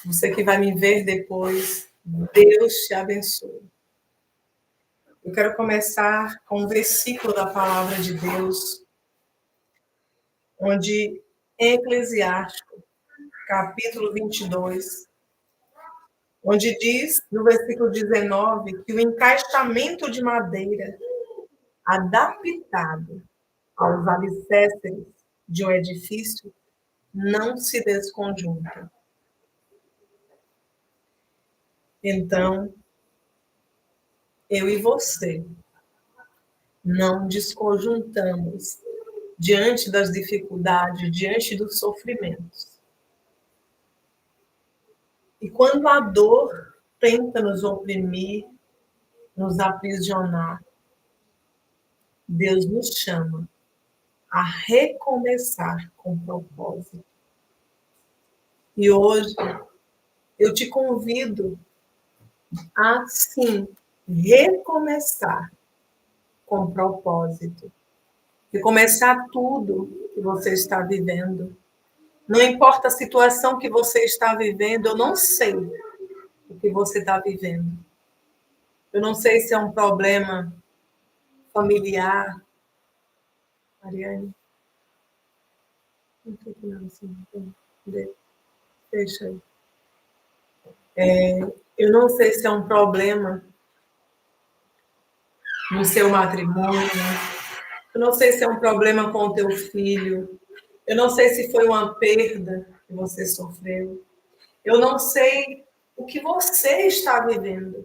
Você que vai me ver depois, Deus te abençoe. Eu quero começar com um versículo da palavra de Deus, onde em Eclesiástico, capítulo 22, onde diz, no versículo 19, que o encaixamento de madeira adaptado aos alicerces de um edifício não se desconjunta. Então, eu e você não desconjuntamos diante das dificuldades, diante dos sofrimentos. E quando a dor tenta nos oprimir, nos aprisionar, Deus nos chama a recomeçar com propósito. E hoje eu te convido a, sim, recomeçar com propósito. Recomeçar tudo que você está vivendo. Não importa a situação que você está vivendo, eu não sei o que você está vivendo. Eu não sei se é um problema familiar. Mariane? Não tem que não, assim. Deixa aí. Eu não sei se é um problema no seu matrimônio. Eu não sei se é um problema com o teu filho. Eu não sei se foi uma perda que você sofreu. Eu não sei o que você está vivendo.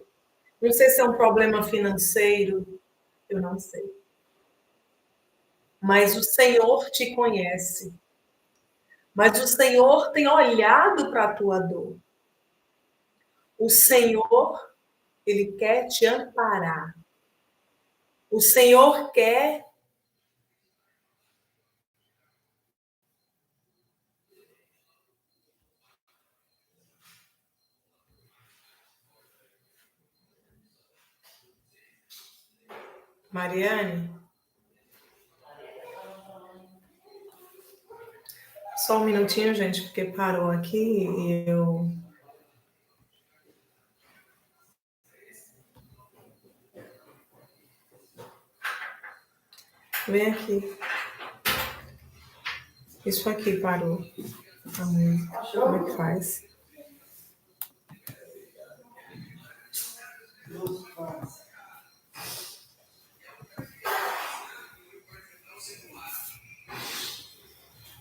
Não sei se é um problema financeiro. Eu não sei. Mas o Senhor te conhece. Mas o Senhor tem olhado para a tua dor. O Senhor, Ele quer te amparar. O Senhor quer Mariane, só um minutinho, gente, porque parou aqui e eu... Vem aqui. Isso aqui parou. Como é que faz?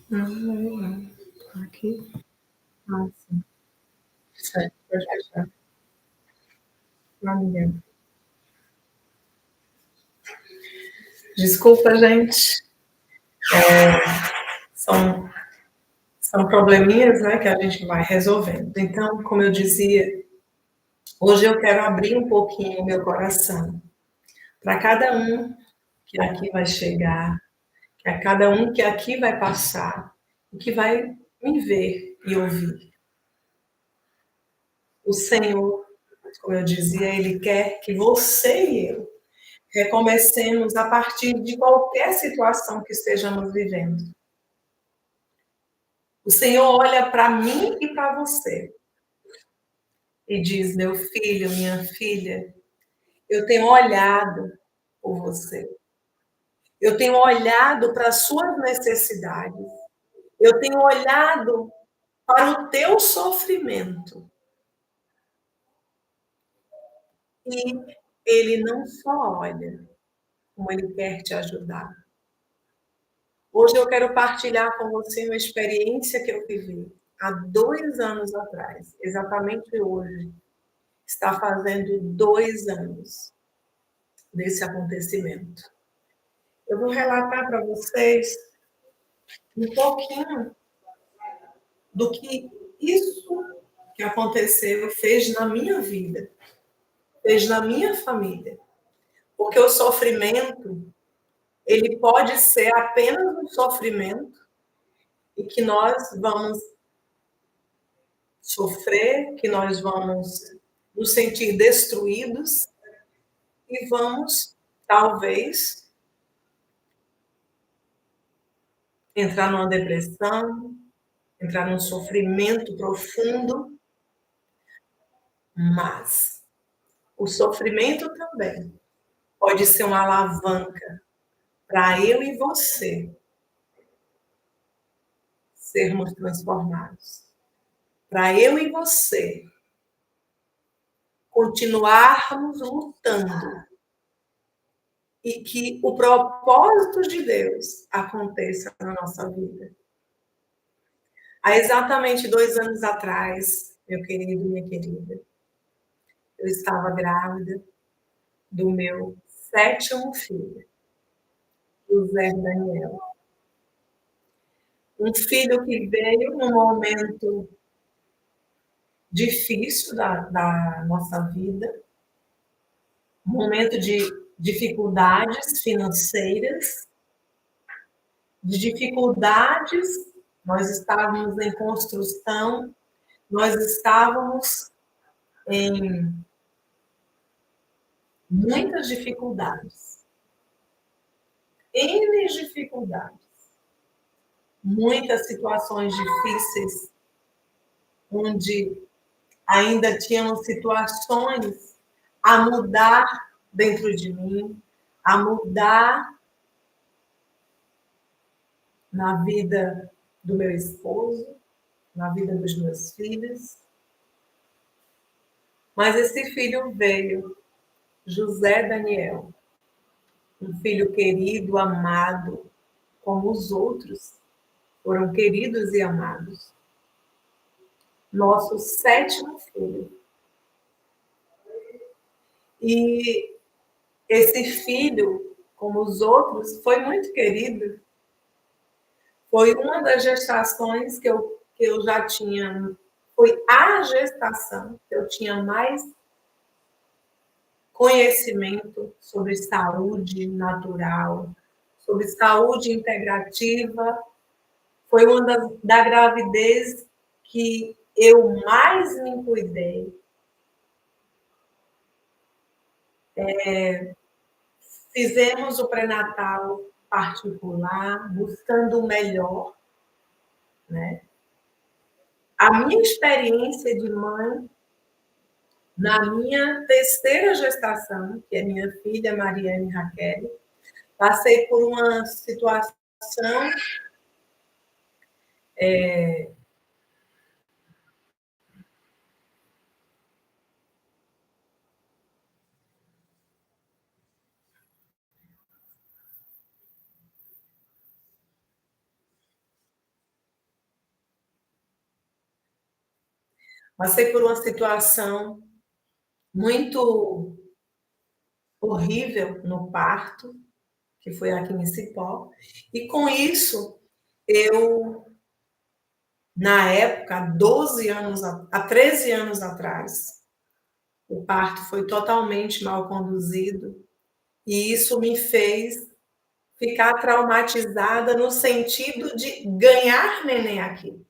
Não. Aqui. Ah, sim. Certo, pode fechar. Não, ninguém. Desculpa, gente. São, são probleminhas, né, que a gente vai resolvendo. Então, como eu dizia, hoje eu quero abrir um pouquinho o meu coração para cada um que aqui vai chegar, que a cada um que aqui vai passar, e que vai me ver e ouvir. O Senhor, como eu dizia, Ele quer que você e eu recomecemos a partir de qualquer situação que estejamos vivendo. O Senhor olha para mim e para você e diz: meu filho, minha filha, eu tenho olhado por você. Eu tenho olhado para as suas necessidades. Eu tenho olhado para o teu sofrimento. E Ele não só olha, como Ele quer te ajudar. Hoje eu quero partilhar com você uma experiência que eu vivi há 2 anos atrás. Exatamente hoje. Está fazendo 2 anos desse acontecimento. Eu vou relatar para vocês um pouquinho do que isso que aconteceu fez na minha vida, fez na minha família. Porque o sofrimento, ele pode ser apenas um sofrimento e que nós vamos sofrer, que nós vamos nos sentir destruídos e vamos, talvez, entrar numa depressão, entrar num sofrimento profundo, Mas o sofrimento também pode ser uma alavanca para eu e você sermos transformados. Para eu e você continuarmos lutando e que o propósito de Deus aconteça na nossa vida. Há exatamente 2 anos atrás, meu querido e minha querida, eu estava grávida do meu 7º filho, José Daniel. Um filho que veio num momento difícil da nossa vida, um momento de dificuldades financeiras, de dificuldades, nós estávamos em construção, nós estávamos em muitas dificuldades, N dificuldades, muitas situações difíceis, onde ainda tínhamos situações a mudar dentro de mim, a mudar na vida do meu esposo, na vida dos meus filhos. Mas esse filho veio, José Daniel, um filho querido, amado, como os outros foram queridos e amados. Nosso 7º filho. E esse filho, como os outros, foi muito querido. Foi uma das gestações que eu já tinha, foi a gestação que eu tinha mais conhecimento sobre saúde natural, sobre saúde integrativa. Foi uma da gravidez que eu mais me cuidei. Fizemos o pré-natal particular, buscando o melhor, né? A minha experiência de mãe, na minha 3ª gestação, que é minha filha Mariane Raquel, passei por uma situação muito horrível no parto, que foi aqui em Cipó, e com isso eu, na época, há 13 anos atrás, o parto foi totalmente mal conduzido, e isso me fez ficar traumatizada no sentido de ganhar neném aqui.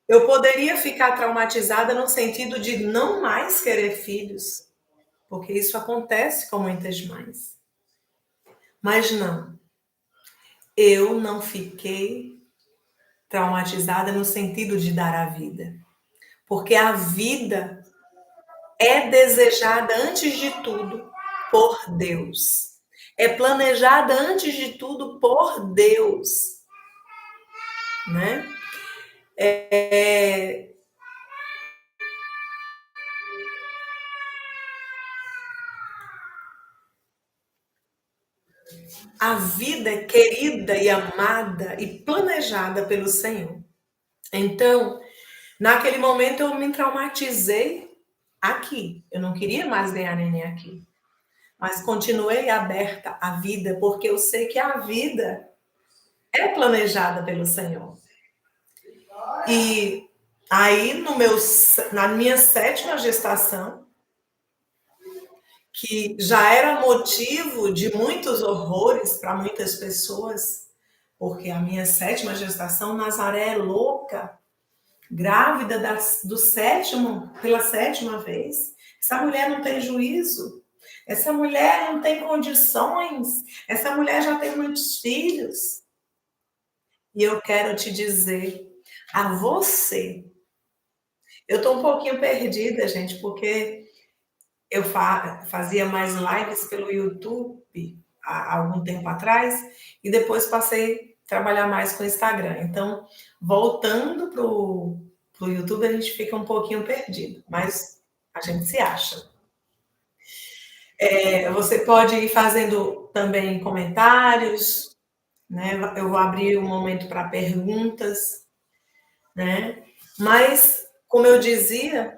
Eu poderia ficar traumatizada no sentido de não mais querer filhos, porque isso acontece com muitas mães. Mas não, eu não fiquei traumatizada no sentido de dar a vida, porque a vida é desejada antes de tudo por Deus. É planejada antes de tudo por Deus, né? A vida é querida e amada e planejada pelo Senhor. Então, naquele momento eu me traumatizei aqui. Eu não queria mais ganhar neném aqui. Mas continuei aberta à vida, porque eu sei que a vida é planejada pelo Senhor. E aí, na minha 7ª gestação, que já era motivo de muitos horrores para muitas pessoas, porque a minha 7ª gestação, Nazaré é louca, grávida do 7º, pela 7ª vez. Essa mulher não tem juízo, essa mulher não tem condições, essa mulher já tem muitos filhos. E eu quero te dizer a você, Eu estou um pouquinho perdida, gente, porque eu fazia mais lives pelo YouTube há algum tempo atrás e depois passei a trabalhar mais com o Instagram. Então, voltando para o YouTube, a gente fica um pouquinho perdido, mas a gente se acha. Você pode ir fazendo também comentários, né? Eu vou abrir um momento para perguntas, né? Mas, como eu dizia,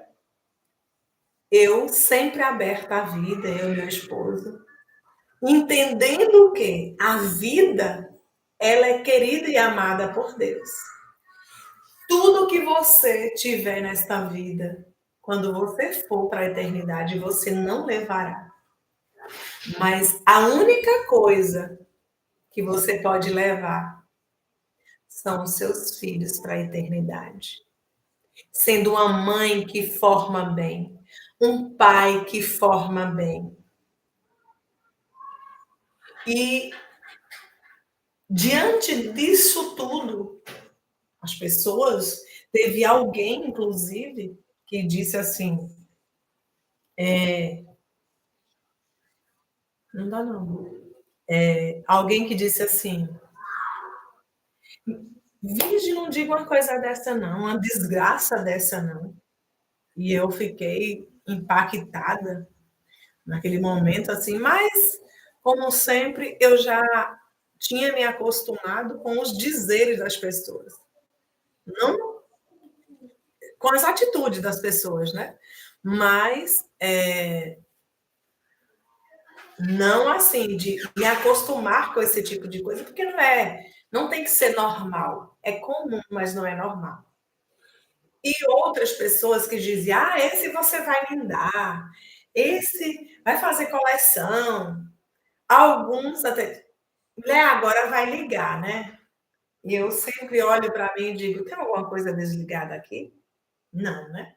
eu sempre aberta à vida, eu e meu esposo, entendendo que a vida ela é querida e amada por Deus. Tudo que você tiver nesta vida, quando você for para a eternidade, você não levará. Mas a única coisa que você pode levar são os seus filhos para a eternidade. Sendo uma mãe que forma bem, um pai que forma bem. E diante disso tudo, as pessoas, teve alguém, inclusive, que disse assim, não dá não, alguém que disse assim, Virgem, não diga uma coisa dessa não, uma desgraça dessa não. E eu fiquei impactada naquele momento, assim, mas, como sempre, eu já tinha me acostumado com os dizeres das pessoas, não com as atitudes das pessoas, né? Mas não assim, de me acostumar com esse tipo de coisa, porque não tem que ser normal. É comum, mas não é normal. E outras pessoas que dizem, esse você vai me dar, esse vai fazer coleção. Alguns até, né, agora vai ligar, né? E eu sempre olho para mim e digo, tem alguma coisa desligada aqui? Não, né?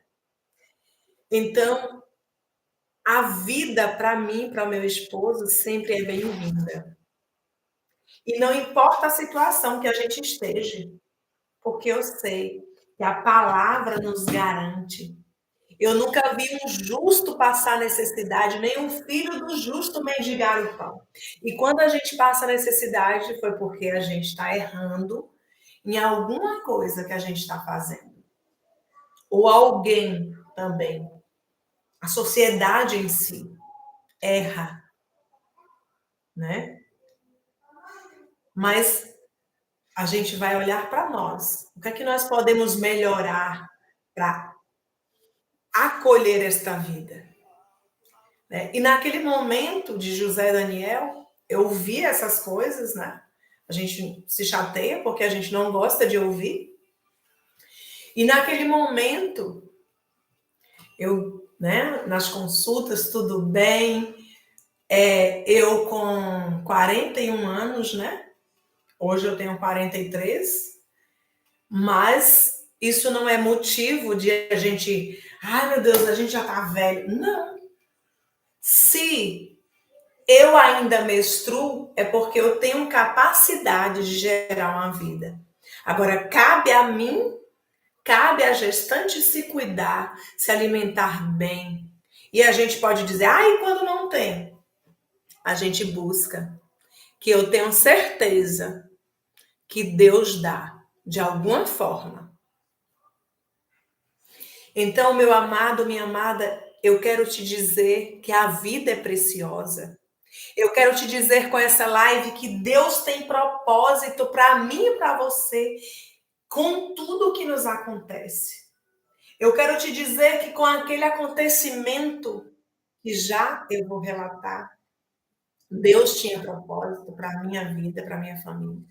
Então, a vida para mim, para o meu esposo, sempre é bem-vinda. E não importa a situação que a gente esteja, porque eu sei que a palavra nos garante. Eu nunca vi um justo passar necessidade, nem um filho do justo mendigar o pão. E quando a gente passa necessidade, foi porque a gente está errando em alguma coisa que a gente está fazendo. Ou alguém também. A sociedade em si erra, né? Mas a gente vai olhar para nós. O que é que nós podemos melhorar para acolher esta vida? Né? E naquele momento de José e Daniel, eu vi essas coisas, né? A gente se chateia porque a gente não gosta de ouvir. E naquele momento, eu, né, nas consultas, tudo bem, eu com 41 anos, né? Hoje eu tenho 43, mas isso não é motivo de a gente, meu Deus, a gente já tá velho. Não. Se eu ainda menstruo, é porque eu tenho capacidade de gerar uma vida. Agora, cabe a mim, cabe à gestante se cuidar, se alimentar bem. E a gente pode dizer, e quando não tem? A gente busca. Que eu tenho certeza que Deus dá, de alguma forma. Então, meu amado, minha amada, eu quero te dizer que a vida é preciosa. Eu quero te dizer com essa live que Deus tem propósito para mim e para você com tudo o que nos acontece. Eu quero te dizer que com aquele acontecimento que já eu vou relatar, Deus tinha propósito para a minha vida, para a minha família.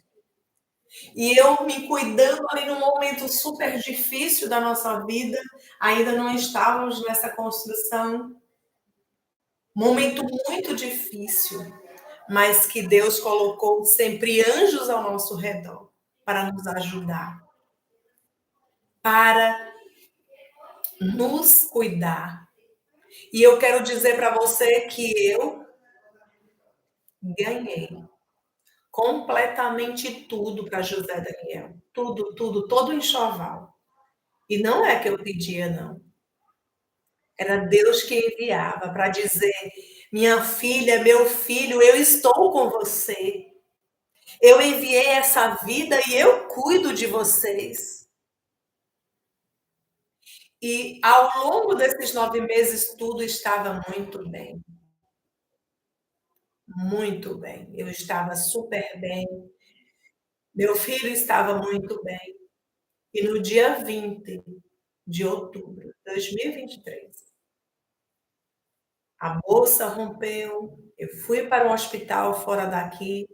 E eu me cuidando ali num momento super difícil da nossa vida, ainda não estávamos nessa construção, momento muito difícil, mas que Deus colocou sempre anjos ao nosso redor para nos ajudar, para nos cuidar. E eu quero dizer para você que eu ganhei completamente tudo para José Daniel. Tudo, tudo, todo o enxoval. E não é que eu pedia, não. Era Deus que enviava para dizer: minha filha, meu filho, eu estou com você. Eu enviei essa vida e eu cuido de vocês. E ao longo desses 9 meses, tudo estava muito bem. Muito bem. Eu estava super bem. Meu filho estava muito bem. E no dia 20 de outubro de 2023, a bolsa rompeu. Eu fui para um hospital fora daqui,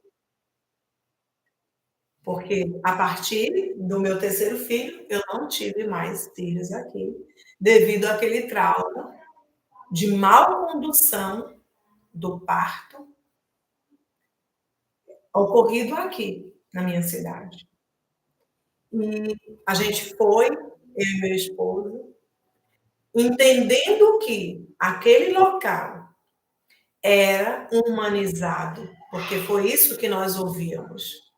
porque a partir do meu terceiro filho, eu não tive mais filhos aqui, devido àquele trauma de mal condução do parto ocorrido aqui na minha cidade. E a gente foi, eu e meu esposo, entendendo que aquele local era humanizado, porque foi isso que nós ouvíamos,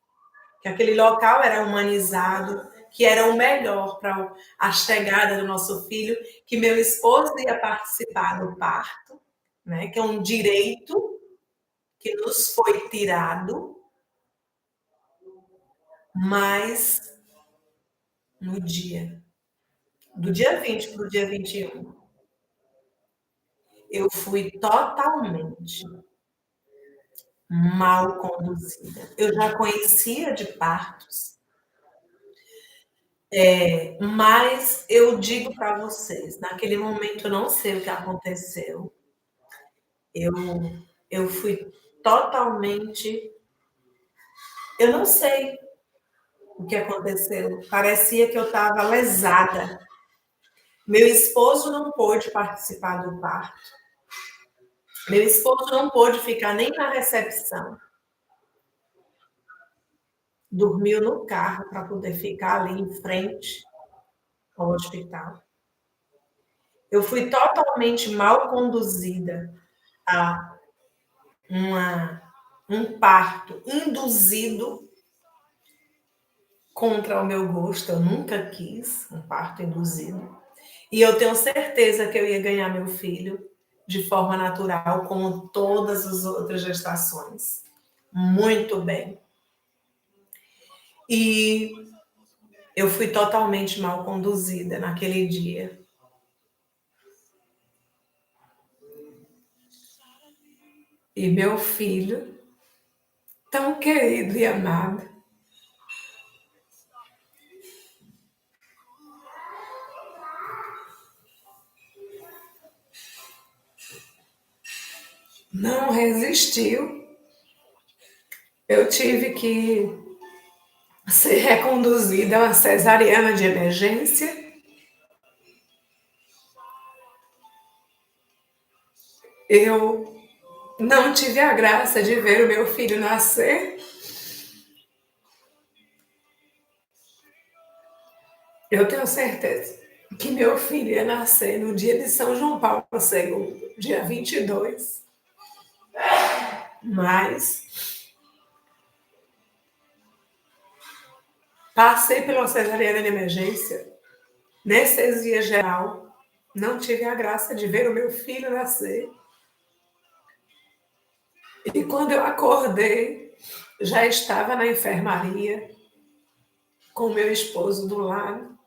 que aquele local era humanizado, que era o melhor para a chegada do nosso filho, que meu esposo ia participar do parto, né, que é um direito que nos foi tirado, mas no dia, do dia 20 para o dia 21, eu fui totalmente mal conduzida. Eu já conhecia de partos, mas eu digo para vocês, naquele momento eu não sei o que aconteceu. Eu, eu fui totalmente. Eu não sei o que aconteceu. Parecia que eu estava lesada. Meu esposo não pôde participar do parto. Meu esposo não pôde ficar nem na recepção. Dormiu no carro para poder ficar ali em frente ao hospital. Eu fui totalmente mal conduzida a uma, um parto induzido contra o meu gosto. Eu nunca quis um parto induzido. E eu tenho certeza que eu ia ganhar meu filho de forma natural, como todas as outras gestações. Muito bem. E eu fui totalmente mal conduzida naquele dia. E meu filho, tão querido e amado, não resistiu. Eu tive que ser reconduzida a uma cesariana de emergência. Eu não tive a graça de ver o meu filho nascer. Eu tenho certeza que meu filho ia nascer no dia de São João Paulo II, dia 22. Mas passei pela cesariana de emergência, anestesia geral, não tive a graça de ver o meu filho nascer. E quando eu acordei, já estava na enfermaria, com meu esposo do lado.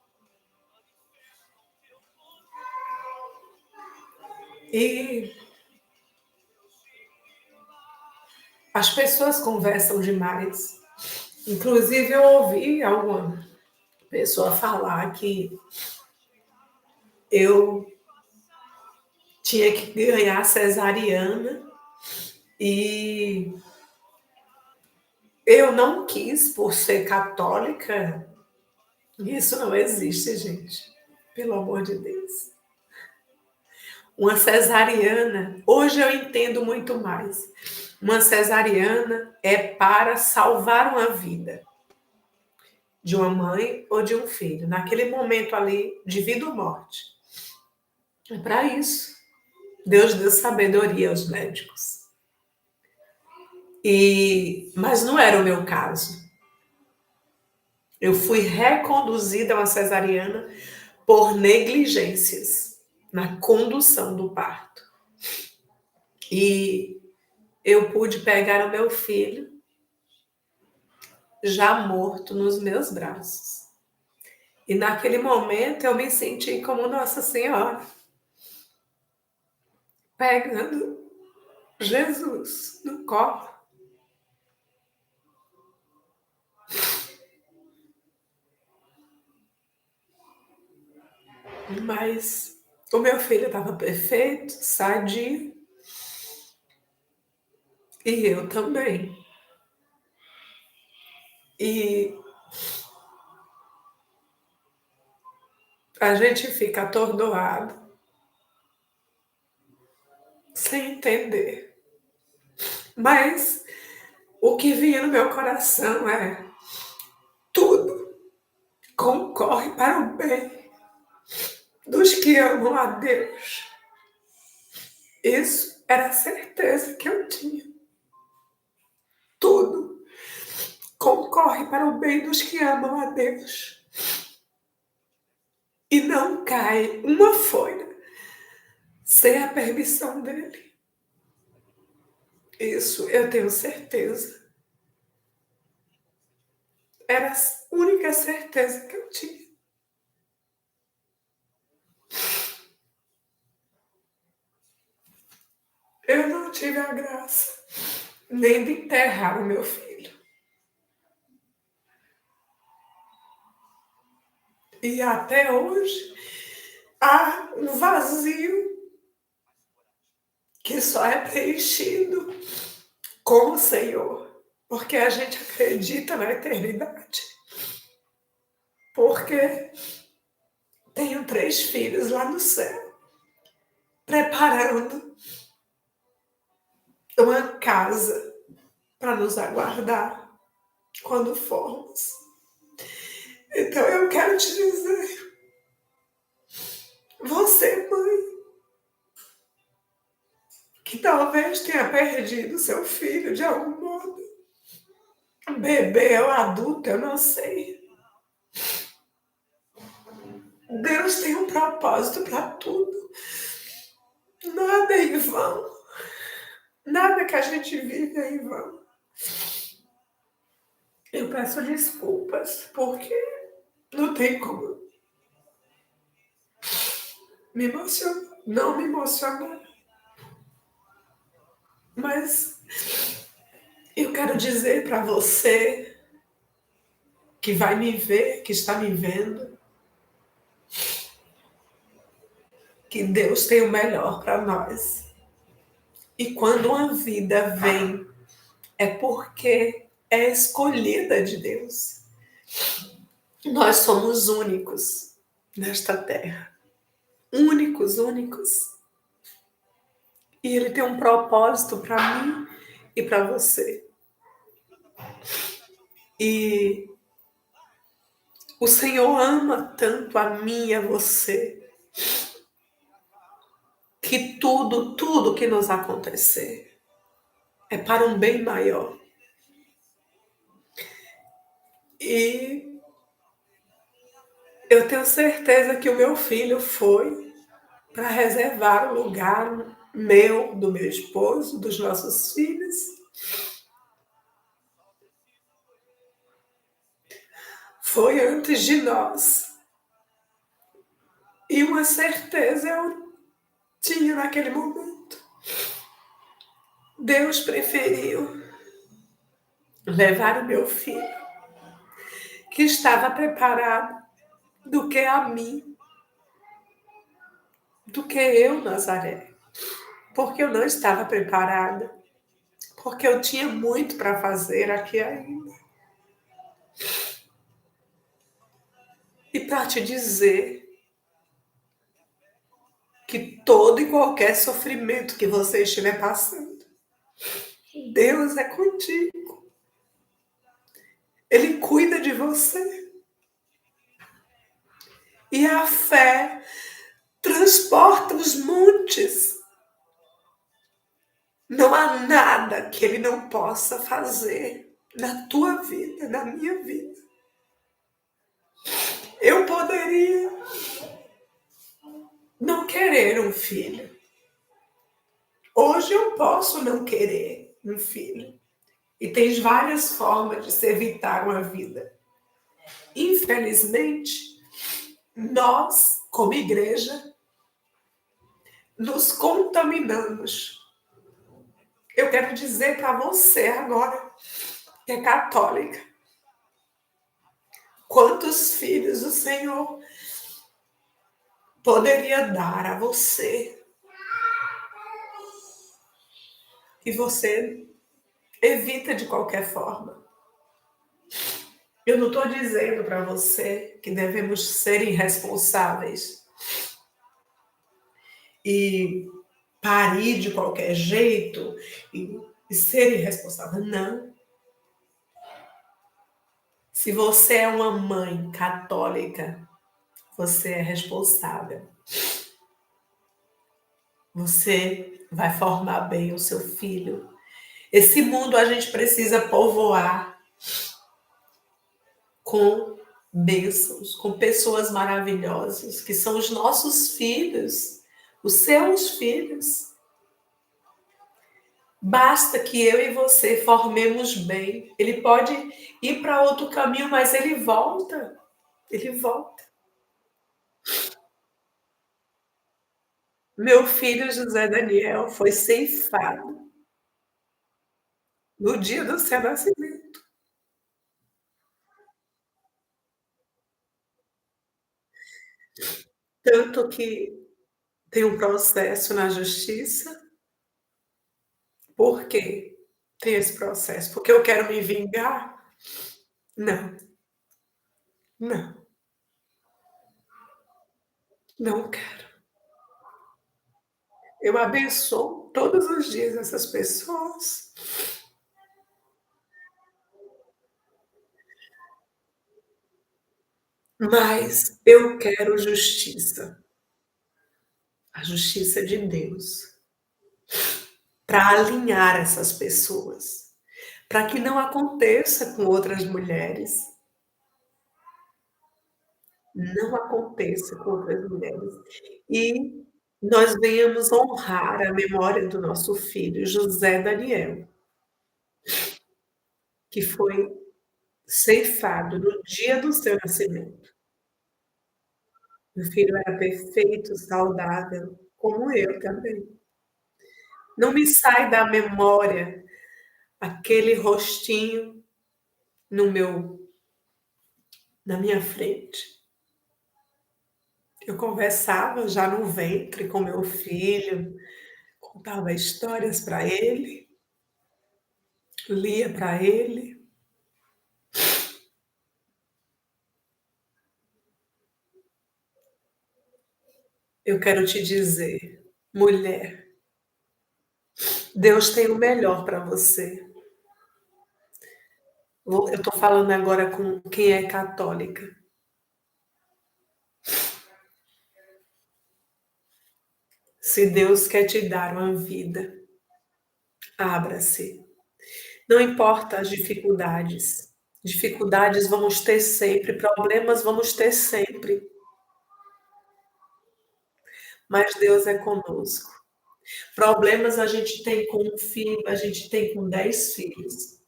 E as pessoas conversam demais. Inclusive, eu ouvi alguma pessoa falar que eu tinha que ganhar cesariana e eu não quis por ser católica. Isso não existe, gente. Pelo amor de Deus. Uma cesariana, hoje eu entendo muito mais. Uma cesariana é para salvar uma vida de uma mãe ou de um filho, naquele momento ali de vida ou morte. É para isso. Deus deu sabedoria aos médicos. Mas não era o meu caso. Eu fui reconduzida a uma cesariana por negligências na condução do parto. E eu pude pegar o meu filho já morto nos meus braços. E naquele momento eu me senti como Nossa Senhora, pegando Jesus no colo. Mas o meu filho estava perfeito, sadio, e eu também. E a gente fica atordoado, sem entender. Mas o que vinha no meu coração é: tudo concorre para o bem dos que amam a Deus. Isso era a certeza que eu tinha. Tudo concorre para o bem dos que amam a Deus. E não cai uma folha sem a permissão dele. Isso eu tenho certeza. Era a única certeza que eu tinha. Eu não tive a graça nem de enterrar o meu filho. E até hoje há um vazio que só é preenchido com o Senhor, porque a gente acredita na eternidade. Porque tenho 3 filhos lá no céu, preparando uma casa para nos aguardar quando formos. Então eu quero te dizer, você, mãe, que talvez tenha perdido seu filho de algum modo, bebê ou adulto, eu não sei. Deus tem um propósito para tudo. Nada é em vão. Nada que a gente vive é em vão. Eu peço desculpas, porque não tem como me emocionar, não me emocionar. Mas eu quero dizer para você que vai me ver, que está me vendo, que Deus tem o melhor para nós. E quando uma vida vem, é porque é escolhida de Deus. Nós somos únicos nesta terra. Únicos, únicos. E Ele tem um propósito para mim e para você. E o Senhor ama tanto a mim e a você, que tudo que nos acontecer é para um bem maior. E eu tenho certeza que o meu filho foi para reservar o lugar meu, do meu esposo, dos nossos filhos. Foi antes de nós. E uma certeza eu tinha naquele momento. Deus preferiu levar o meu filho, que estava preparado, do que a mim, do que eu, Nazaré. Porque eu não estava preparada. Porque eu tinha muito para fazer aqui ainda. E para te dizer que todo e qualquer sofrimento que você estiver passando, Deus é contigo. Ele cuida de você. E a fé transporta os montes. Não há nada que Ele não possa fazer na tua vida, na minha vida. Eu poderia não querer um filho. Hoje eu posso não querer um filho. E tem várias formas de se evitar uma vida. Infelizmente, nós, como igreja, nos contaminamos. Eu quero dizer para você agora, que é católica, quantos filhos o Senhor poderia dar a você, que você evita de qualquer forma. Eu não estou dizendo para você que devemos ser irresponsáveis e parir de qualquer jeito e ser irresponsável. Não. Se você é uma mãe católica, você é responsável. Você vai formar bem o seu filho. Esse mundo a gente precisa povoar com bênçãos, com pessoas maravilhosas, que são os nossos filhos, os seus filhos. Basta que eu e você formemos bem. Ele pode ir para outro caminho, mas ele volta. Ele volta. Meu filho José Daniel foi ceifado no dia do seu nascimento. Tanto que tem um processo na justiça. Por quê? Tem esse processo. Porque eu quero me vingar? Não, não, não quero. Eu abençoo todos os dias essas pessoas, mas eu quero justiça, a justiça de Deus, para alinhar essas pessoas, para que não aconteça com outras mulheres, não aconteça com outras mulheres. E nós venhamos honrar a memória do nosso filho José Daniel, que foi ceifado no dia do seu nascimento. Meu filho era perfeito, saudável, como eu também. Não me sai da memória aquele rostinho no meu, na minha frente. Eu conversava já no ventre com meu filho, contava histórias para ele, lia para ele. Eu quero te dizer, mulher, Deus tem o melhor para você. Eu estou falando agora com quem é católica. Se Deus quer te dar uma vida, abra-se. Não importa as dificuldades. Dificuldades vamos ter sempre, problemas vamos ter sempre, mas Deus é conosco. Problemas a gente tem com um filho, a gente tem com 10 filhos.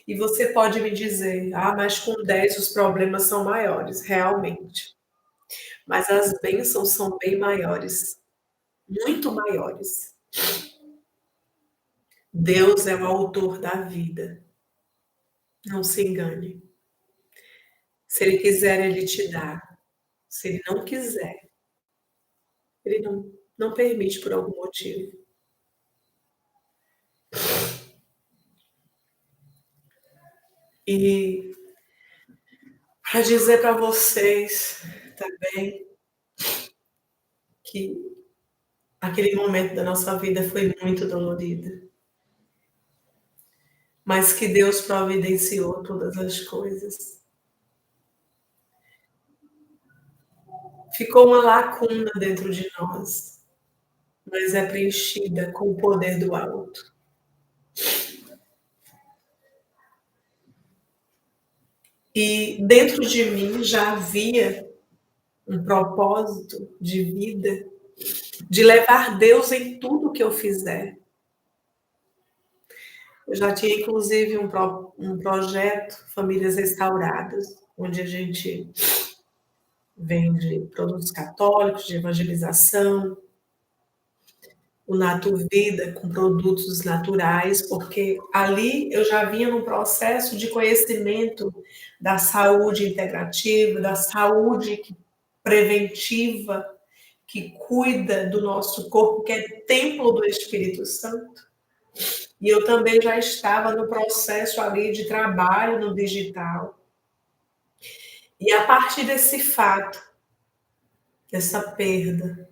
E você pode me dizer, ah, mas com 10 os problemas são maiores, realmente. Mas as bênçãos são bem maiores, muito maiores. Deus é o autor da vida. Não se engane. Se Ele quiser, Ele te dá. Se Ele não quiser, Ele não permite por algum motivo. E para dizer para vocês também que aquele momento da nossa vida foi muito dolorido, mas que Deus providenciou todas as coisas. Ficou uma lacuna dentro de nós, mas é preenchida com o poder do alto. E dentro de mim já havia um propósito de vida de levar Deus em tudo que eu fizer. Eu já tinha, inclusive, um projeto, Famílias Restauradas, onde a gente vende produtos católicos de evangelização, o Nato Vida com produtos naturais, porque ali eu já vinha num processo de conhecimento da saúde integrativa, da saúde preventiva, que cuida do nosso corpo, que é templo do Espírito Santo. E eu também já estava no processo ali de trabalho no digital. E a partir desse fato, dessa perda,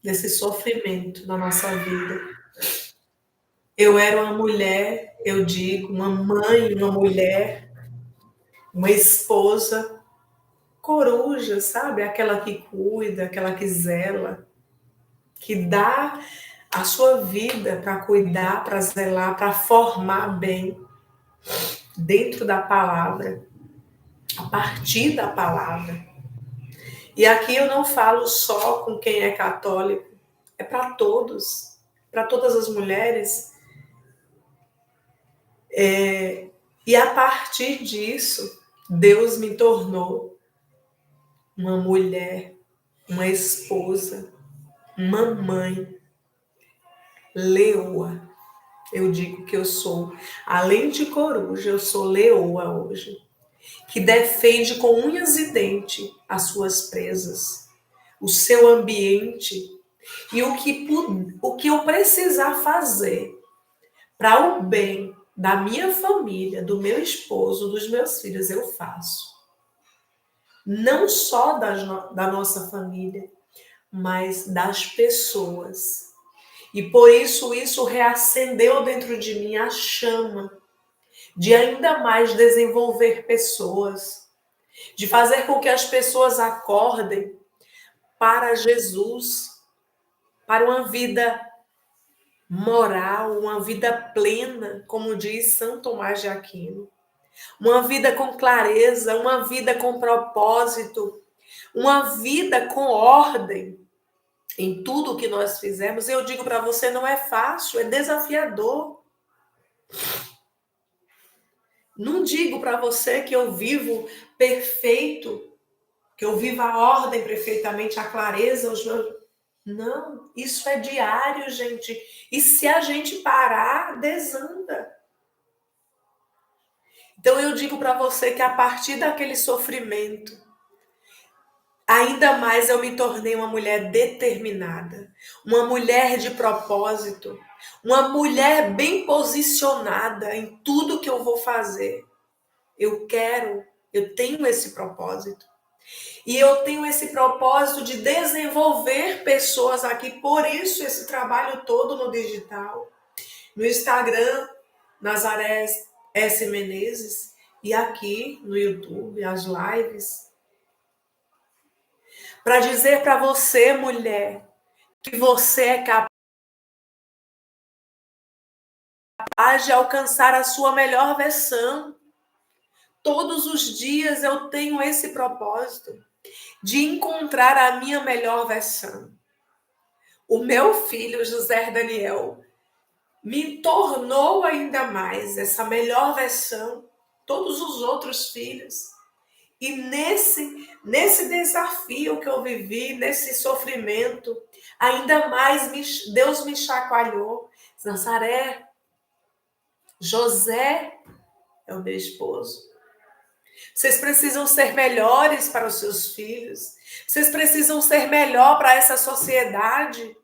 desse sofrimento na nossa vida, eu era uma mulher, eu digo, uma mãe, uma mulher, uma esposa coruja, sabe? Aquela que cuida, aquela que zela, que dá a sua vida para cuidar, para zelar, para formar bem dentro da palavra, a partir da palavra. E aqui eu não falo só com quem é católico, é para todos, para todas as mulheres. E a partir disso, Deus me tornou uma mulher, uma esposa, uma mãe, leoa. Eu digo que eu sou, além de coruja, eu sou leoa hoje, que defende com unhas e dentes as suas presas, o seu ambiente e o que eu precisar fazer para o bem da minha família, do meu esposo, dos meus filhos, eu faço. Não só da nossa família, mas das pessoas. E por isso reacendeu dentro de mim a chama de ainda mais desenvolver pessoas, de fazer com que as pessoas acordem para Jesus, para uma vida moral, uma vida plena, como diz São Tomás de Aquino. Uma vida com clareza, uma vida com propósito, uma vida com ordem em tudo que nós fizemos. Eu digo para você, não é fácil, é desafiador. Não digo para você que eu vivo perfeito, que eu vivo a ordem perfeitamente, a clareza, os meus... Não, isso é diário, gente. E se a gente parar, desanda. Então eu digo para você que a partir daquele sofrimento, ainda mais eu me tornei uma mulher determinada, uma mulher de propósito, uma mulher bem posicionada em tudo que eu vou fazer. Eu tenho esse propósito. E eu tenho esse propósito de desenvolver pessoas aqui, por isso esse trabalho todo no digital, no Instagram, Nazaré S. Menezes, e aqui no YouTube, as lives, para dizer para você, mulher, que você é capaz de alcançar a sua melhor versão. Todos os dias eu tenho esse propósito de encontrar a minha melhor versão. O meu filho, José Daniel, me tornou ainda mais essa melhor versão, todos os outros filhos. E nesse desafio que eu vivi, nesse sofrimento, ainda mais Deus me chacoalhou. Nazaré, José é o meu esposo. Vocês precisam ser melhores para os seus filhos. Vocês precisam ser melhor para essa sociedade.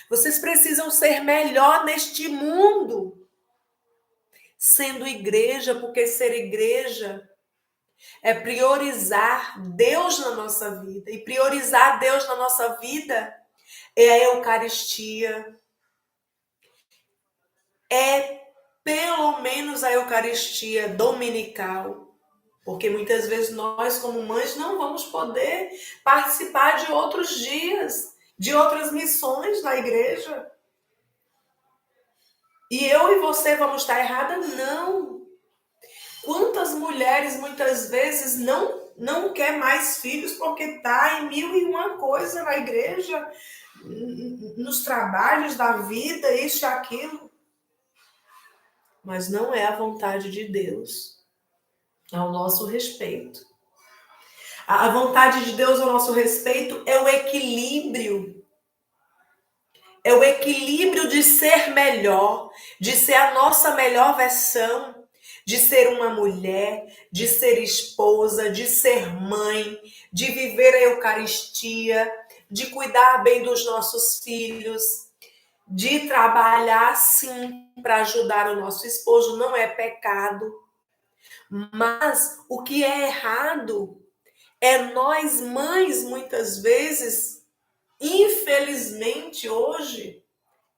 Vocês precisam ser melhor neste mundo. Sendo igreja, porque ser igreja é priorizar Deus na nossa vida. E priorizar Deus na nossa vida é a Eucaristia. É pelo menos a Eucaristia dominical. Porque muitas vezes nós, como mães, não vamos poder participar de outros dias, de outras missões na igreja. E eu e você vamos estar errada? Não. Quantas mulheres muitas vezes não não quer mais filhos porque está em mil e uma coisa na igreja, nos trabalhos da vida, isso e aquilo. Mas não é a vontade de Deus ao nosso respeito. A vontade de Deus ao nosso respeito é o equilíbrio. É o equilíbrio de ser melhor, de ser a nossa melhor versão, de ser uma mulher, de ser esposa, de ser mãe, de viver a Eucaristia, de cuidar bem dos nossos filhos, de trabalhar sim para ajudar o nosso esposo, não é pecado. Mas o que é errado é nós mães, muitas vezes, infelizmente hoje,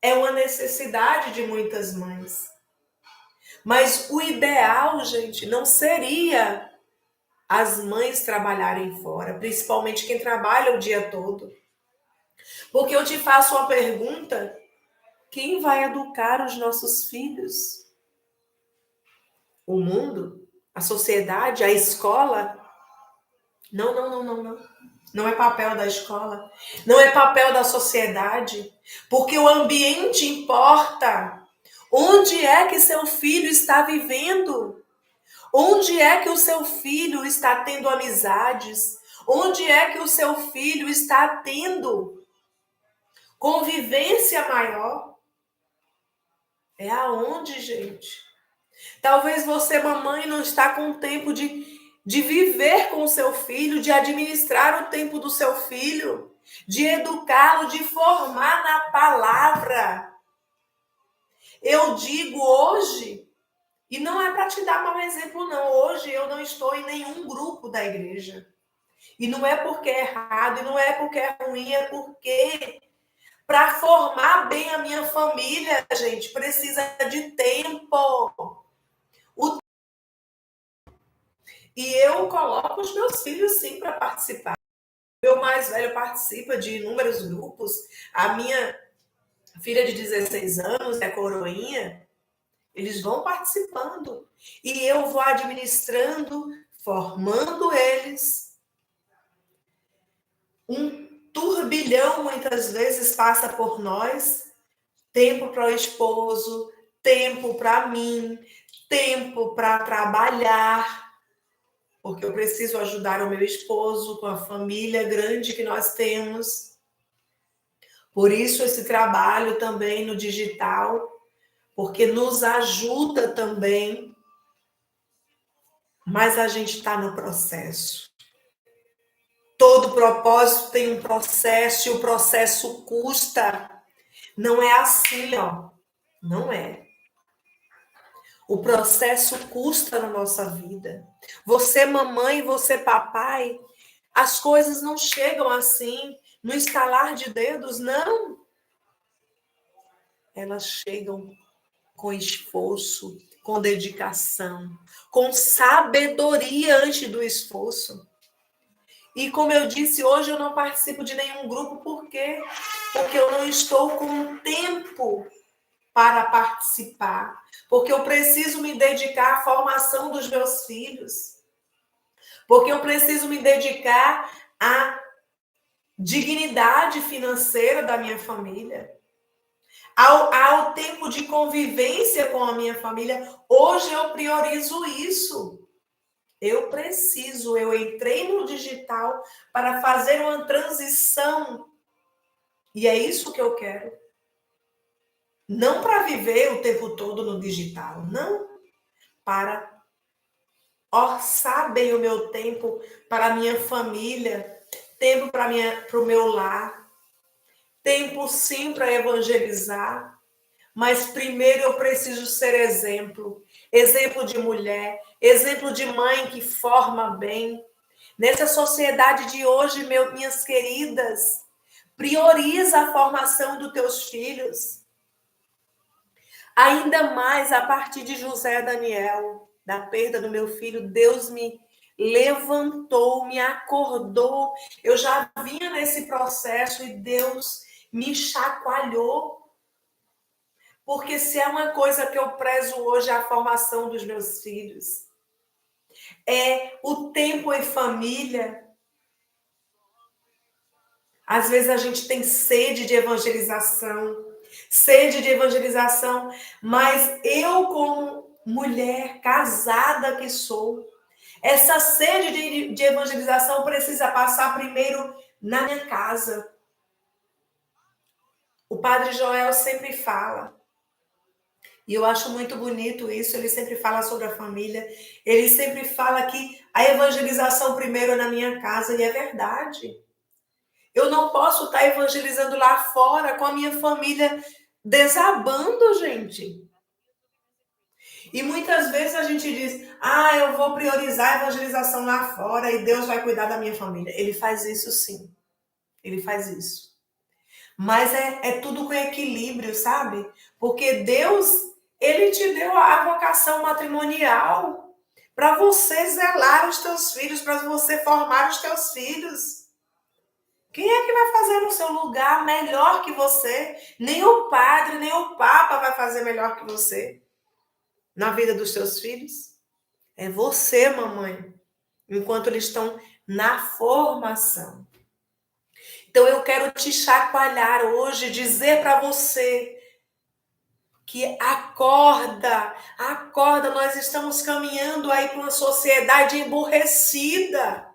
é uma necessidade de muitas mães. Mas o ideal, gente, não seria as mães trabalharem fora, principalmente quem trabalha o dia todo. Porque eu te faço uma pergunta: quem vai educar os nossos filhos? O mundo? A sociedade? A escola? Não, não, não, não, não. Não é papel da escola. Não é papel da sociedade. Porque o ambiente importa. Onde é que seu filho está vivendo? Onde é que o seu filho está tendo amizades? Onde é que o seu filho está tendo convivência maior? É aonde, gente? Talvez você, mamãe, não está com tempo de viver com o seu filho, de administrar o tempo do seu filho, de educá-lo, de formar na palavra. Eu digo hoje, e não é para te dar mau exemplo, não. Hoje eu não estou em nenhum grupo da igreja. E não é porque é errado, e não é porque é ruim, é porque para formar bem a minha família, gente, precisa de tempo. E eu coloco os meus filhos, sim, para participar. Meu mais velho participa de inúmeros grupos. A minha filha de 16 anos, é coroinha, eles vão participando. E eu vou administrando, formando eles. Um turbilhão, muitas vezes, passa por nós. Tempo para o esposo, tempo para mim, tempo para trabalhar, porque eu preciso ajudar o meu esposo com a família grande que nós temos. Por isso esse trabalho também no digital, porque nos ajuda também, mas a gente está no processo. Todo propósito tem um processo e o processo custa. Não é assim, ó. Não é. O processo custa na nossa vida. Você, mamãe, você, papai, as coisas não chegam assim, no estalar de dedos, não. Elas chegam com esforço, com dedicação, com sabedoria antes do esforço. E como eu disse, hoje eu não participo de nenhum grupo, por quê? Porque eu não estou com tempo para participar, porque eu preciso me dedicar à formação dos meus filhos, porque eu preciso me dedicar à dignidade financeira da minha família, ao tempo de convivência com a minha família. Hoje eu priorizo isso. Eu entrei no digital para fazer uma transição, e é isso que eu quero. Não para viver o tempo todo no digital, não. Para orçar bem o meu tempo para a minha família, tempo para o meu lar, tempo sim para evangelizar, mas primeiro eu preciso ser exemplo, exemplo de mulher, exemplo de mãe que forma bem. Nessa sociedade de hoje, minhas queridas, prioriza a formação dos teus filhos. Ainda mais a partir de José Daniel, da perda do meu filho, Deus me levantou, me acordou. Eu já vinha nesse processo e Deus me chacoalhou. Porque se é uma coisa que eu prezo hoje é a formação dos meus filhos. É o tempo em família. Às vezes a gente tem sede de evangelização, mas eu, como mulher casada que sou, essa sede de evangelização precisa passar primeiro na minha casa. O Padre Joel sempre fala, e eu acho muito bonito isso, ele sempre fala sobre a família, ele sempre fala que a evangelização primeiro é na minha casa, e é verdade. Eu não posso estar evangelizando lá fora com a minha família desabando, gente. E muitas vezes a gente diz, eu vou priorizar a evangelização lá fora e Deus vai cuidar da minha família. Ele faz isso sim, ele faz isso. Mas é tudo com equilíbrio, sabe? Porque Deus, ele te deu a vocação matrimonial para você zelar os teus filhos, para você formar os teus filhos. Quem é que vai fazer no seu lugar melhor que você? Nem o padre, nem o papa vai fazer melhor que você na vida dos seus filhos. É você, mamãe, enquanto eles estão na formação. Então eu quero te chacoalhar hoje, dizer para você que acorda, acorda, nós estamos caminhando aí para uma sociedade emburrecida.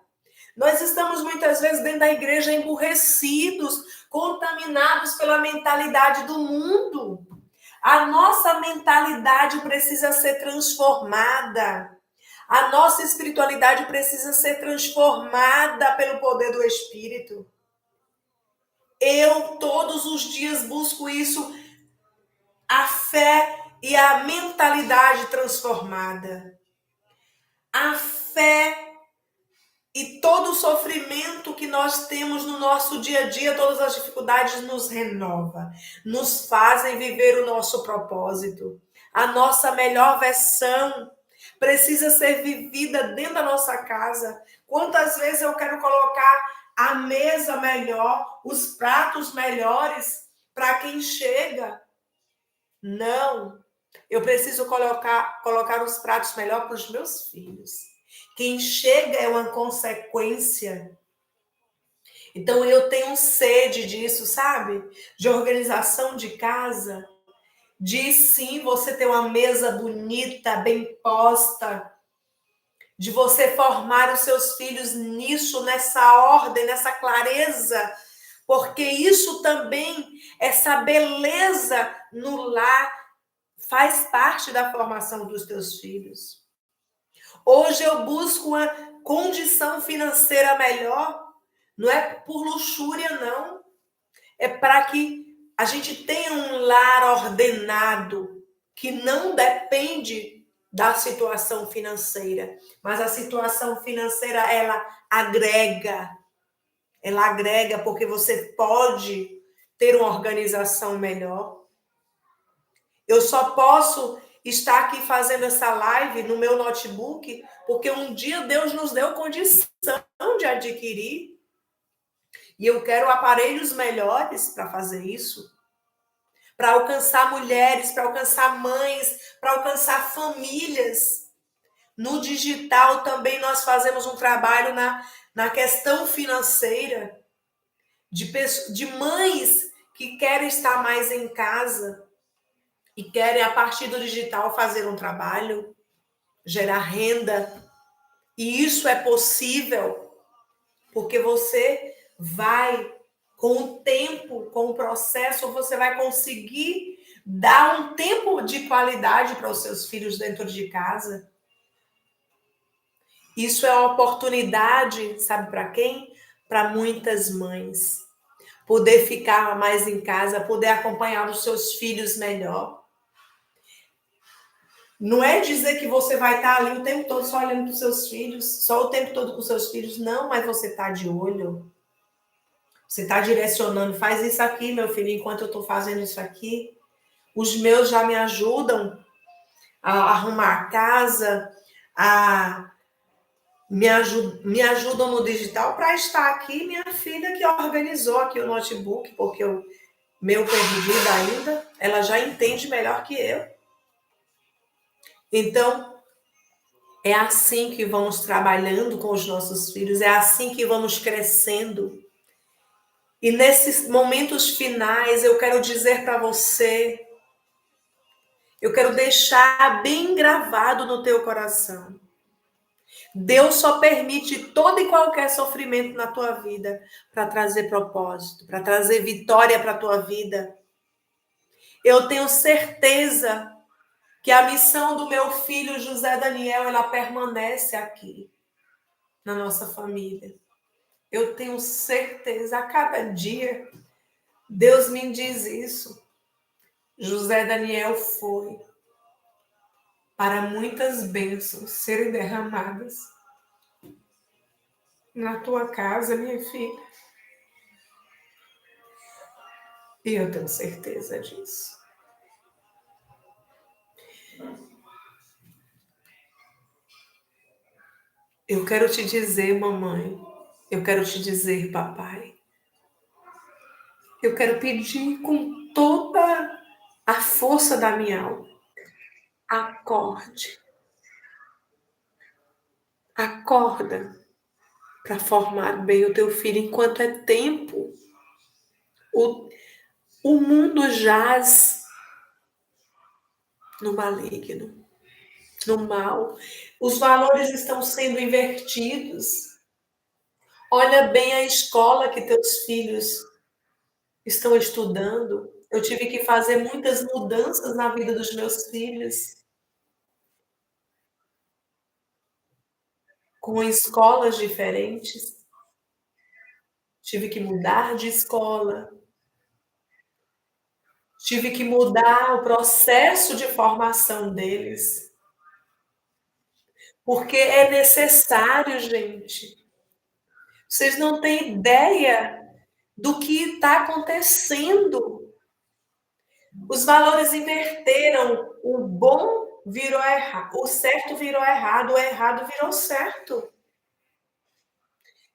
Nós estamos muitas vezes dentro da igreja emburrecidos, contaminados pela mentalidade do mundo. A nossa mentalidade precisa ser transformada. A nossa espiritualidade precisa ser transformada pelo poder do Espírito. Eu todos os dias busco isso, a fé e a mentalidade transformada. A fé e todo o sofrimento que nós temos no nosso dia a dia, todas as dificuldades nos renova, nos fazem viver o nosso propósito. A nossa melhor versão precisa ser vivida dentro da nossa casa. Quantas vezes eu quero colocar a mesa melhor, os pratos melhores para quem chega? Não. Eu preciso colocar os pratos melhor para os meus filhos. Quem chega é uma consequência. Então eu tenho sede disso, sabe? De organização de casa, de sim você ter uma mesa bonita, bem posta, de você formar os seus filhos nisso, nessa ordem, nessa clareza, porque isso também, essa beleza no lar, faz parte da formação dos teus filhos. Hoje eu busco uma condição financeira melhor, não é por luxúria, não. É para que a gente tenha um lar ordenado, que não depende da situação financeira, mas a situação financeira, ela agrega porque você pode ter uma organização melhor. Eu só posso estar aqui fazendo essa live no meu notebook porque um dia Deus nos deu condição de adquirir. E eu quero aparelhos melhores para fazer isso. Para alcançar mulheres, para alcançar mães, para alcançar famílias. No digital também nós fazemos um trabalho na questão financeira. De mães que querem estar mais em casa e querem, a partir do digital, fazer um trabalho, gerar renda. E isso é possível porque você vai, com o tempo, com o processo, você vai conseguir dar um tempo de qualidade para os seus filhos dentro de casa. Isso é uma oportunidade, sabe para quem? Para muitas mães. Poder ficar mais em casa, poder acompanhar os seus filhos melhor. Não é dizer que você vai estar ali o tempo todo só olhando para os seus filhos, só o tempo todo com os seus filhos. Não, mas você está de olho. Você está direcionando, faz isso aqui, meu filho, enquanto eu estou fazendo isso aqui. Os meus já me ajudam a arrumar a casa, me ajudam no digital para estar aqui. Minha filha que organizou aqui o notebook, porque o meu perdido ainda, ela já entende melhor que eu. Então, É assim que vamos trabalhando com os nossos filhos, é assim que vamos crescendo. E nesses momentos finais, eu quero dizer para você, eu quero deixar bem gravado no teu coração. Deus só permite todo e qualquer sofrimento na tua vida para trazer propósito, para trazer vitória para a tua vida. Eu tenho certeza que a missão do meu filho José Daniel, ela permanece aqui na nossa família. Eu tenho certeza, a cada dia, Deus me diz isso. José Daniel foi para muitas bênçãos serem derramadas na tua casa, minha filha. E eu tenho certeza disso. Eu quero te dizer, mamãe, eu quero te dizer, papai, eu quero pedir com toda a força da minha alma, acorde, acorda para formar bem o teu filho enquanto é tempo. O, o mundo jaz no maligno, no mal. Os valores estão sendo invertidos. Olha bem a escola que teus filhos estão estudando. Eu tive que fazer muitas mudanças na vida dos meus filhos, com escolas diferentes. Tive que mudar de escola. Tive que mudar o processo de formação deles. Porque é necessário, gente. Vocês não têm ideia do que está acontecendo. Os valores inverteram. O bom virou errado. O certo virou errado. O errado virou certo.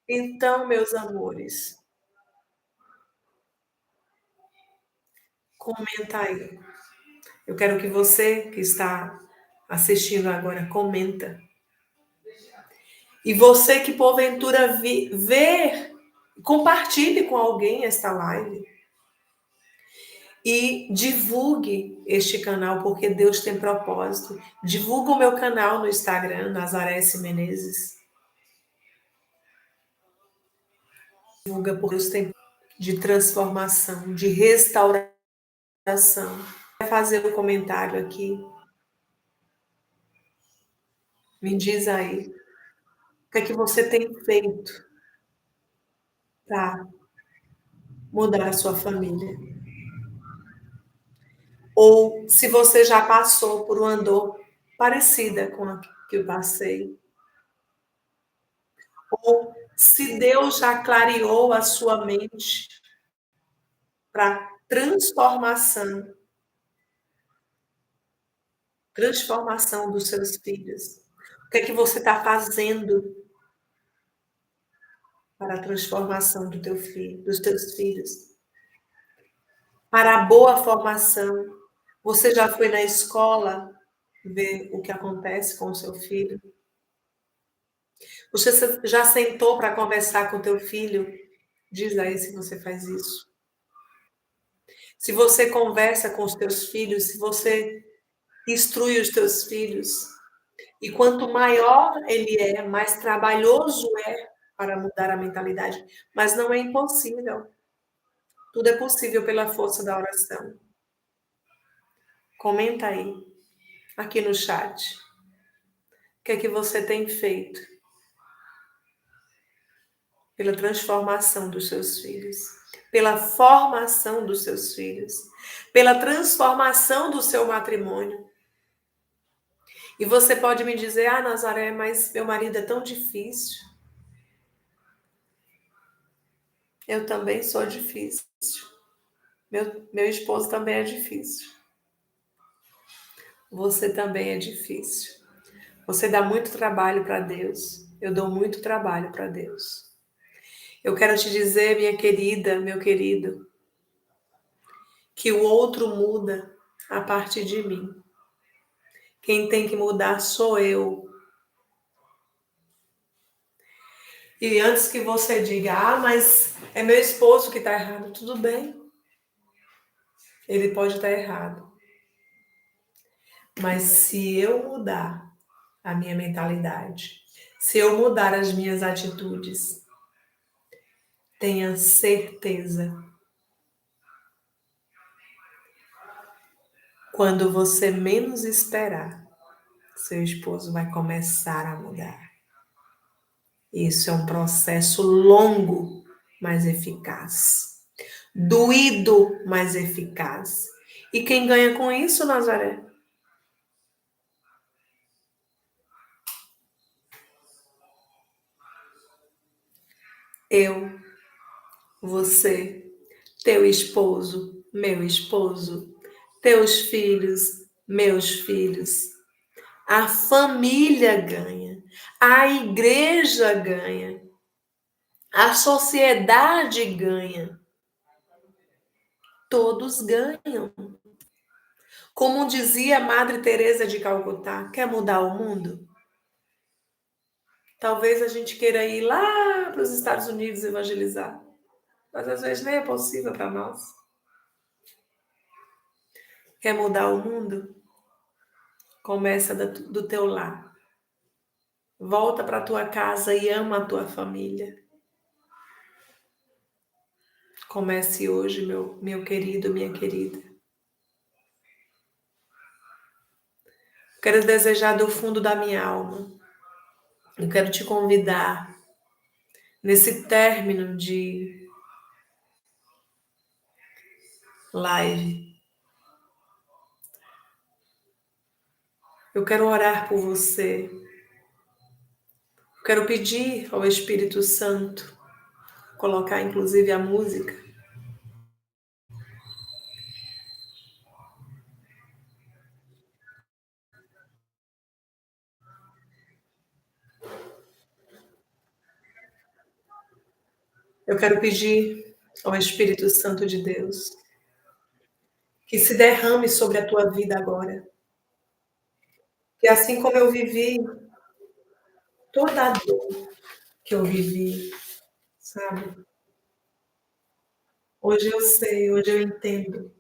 Então, meus amores, comenta aí. Eu quero que você que está assistindo agora, comenta. E você que porventura ver, compartilhe com alguém esta live. E divulgue este canal, porque Deus tem propósito. Divulga o meu canal no Instagram, Nazaré S. Menezes. Divulga, porque Deus tem de transformação, de restauração. Vai fazer um comentário aqui. Me diz aí, o que é que você tem feito para mudar a sua família? Ou se você já passou por uma dor parecida com a que eu passei. Ou se Deus já clareou a sua mente para transformação dos seus filhos. O que é que você está fazendo para a transformação do teu filho, dos teus filhos? Para a boa formação. Você já foi na escola ver o que acontece com o seu filho? Você já sentou para conversar com o teu filho? Diz aí se você faz isso. Se você conversa com os teus filhos, se você instrui os teus filhos, e quanto maior ele é, mais trabalhoso é para mudar a mentalidade. Mas não é impossível. Tudo é possível pela força da oração. Comenta aí, aqui no chat. O que é que você tem feito pela transformação dos seus filhos, pela formação dos seus filhos, pela transformação do seu matrimônio? E você pode me dizer, Nazaré, mas meu marido é tão difícil. Eu também sou difícil. Meu esposo também é difícil. Você também é difícil. Você dá muito trabalho para Deus. Eu dou muito trabalho para Deus. Eu quero te dizer, minha querida, meu querido, que o outro muda a partir de mim. Quem tem que mudar sou eu. E antes que você diga, mas é meu esposo que está errado, tudo bem, ele pode estar errado. Mas se eu mudar a minha mentalidade, se eu mudar as minhas atitudes, tenha certeza, quando você menos esperar, seu esposo vai começar a mudar. Isso é um processo longo, mas eficaz. Doído, mas eficaz. E quem ganha com isso, Nazaré? Eu, você, teu esposo, meu esposo, teus filhos, meus filhos. A família ganha, a igreja ganha, a sociedade ganha. Todos ganham. Como dizia Madre Teresa de Calcutá, quer mudar o mundo? Talvez a gente queira ir lá para os Estados Unidos evangelizar, mas às vezes nem é possível para nós. Quer mudar o mundo? Começa do teu lar. Volta para tua casa e ama a tua família. Comece hoje, meu querido, minha querida. Quero desejar do fundo da minha alma. Eu quero te convidar nesse término de live. Eu quero orar por você. Eu quero pedir ao Espírito Santo, colocar inclusive a música. Eu quero pedir ao Espírito Santo de Deus que se derrame sobre a tua vida agora. Que assim como eu vivi toda a dor que eu vivi, sabe? Hoje eu sei, hoje eu entendo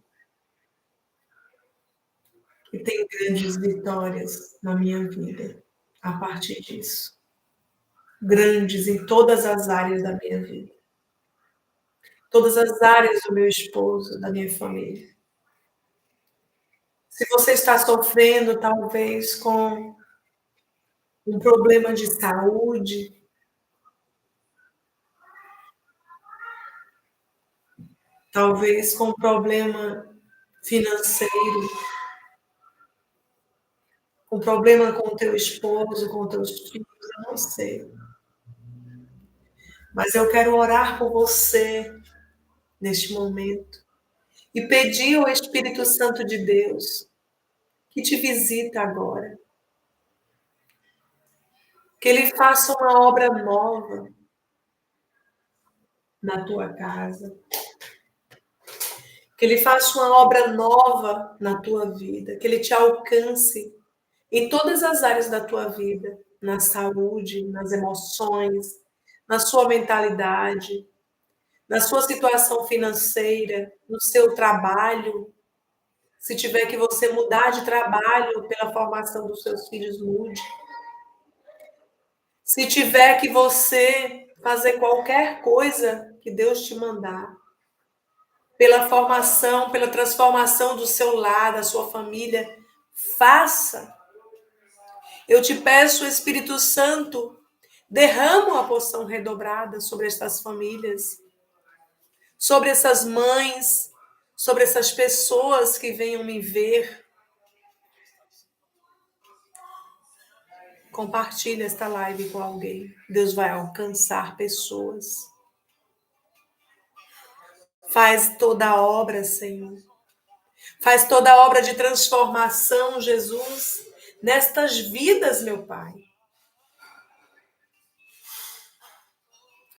que tem grandes vitórias na minha vida a partir disso. Grandes em todas as áreas da minha vida. Todas as áreas do meu esposo, da minha família. Se você está sofrendo, talvez, com um problema de saúde, talvez com um problema financeiro, um problema com o teu esposo, com os teus filhos, eu não sei. Mas eu quero orar por você neste momento e pedir ao Espírito Santo de Deus que te visita agora, que ele faça uma obra nova na tua casa, que ele faça uma obra nova na tua vida, que ele te alcance em todas as áreas da tua vida, na saúde, nas emoções, na sua mentalidade, na sua situação financeira, no seu trabalho. Se tiver que você mudar de trabalho pela formação dos seus filhos, mude. Se tiver que você fazer qualquer coisa que Deus te mandar, pela formação, pela transformação do seu lar, da sua família, faça. Eu te peço, Espírito Santo, derrama uma porção redobrada sobre estas famílias, sobre essas mães, sobre essas pessoas que venham me ver. Compartilha esta live com alguém. Deus vai alcançar pessoas. Faz toda a obra, Senhor. Faz toda a obra de transformação, Jesus, nestas vidas, meu Pai.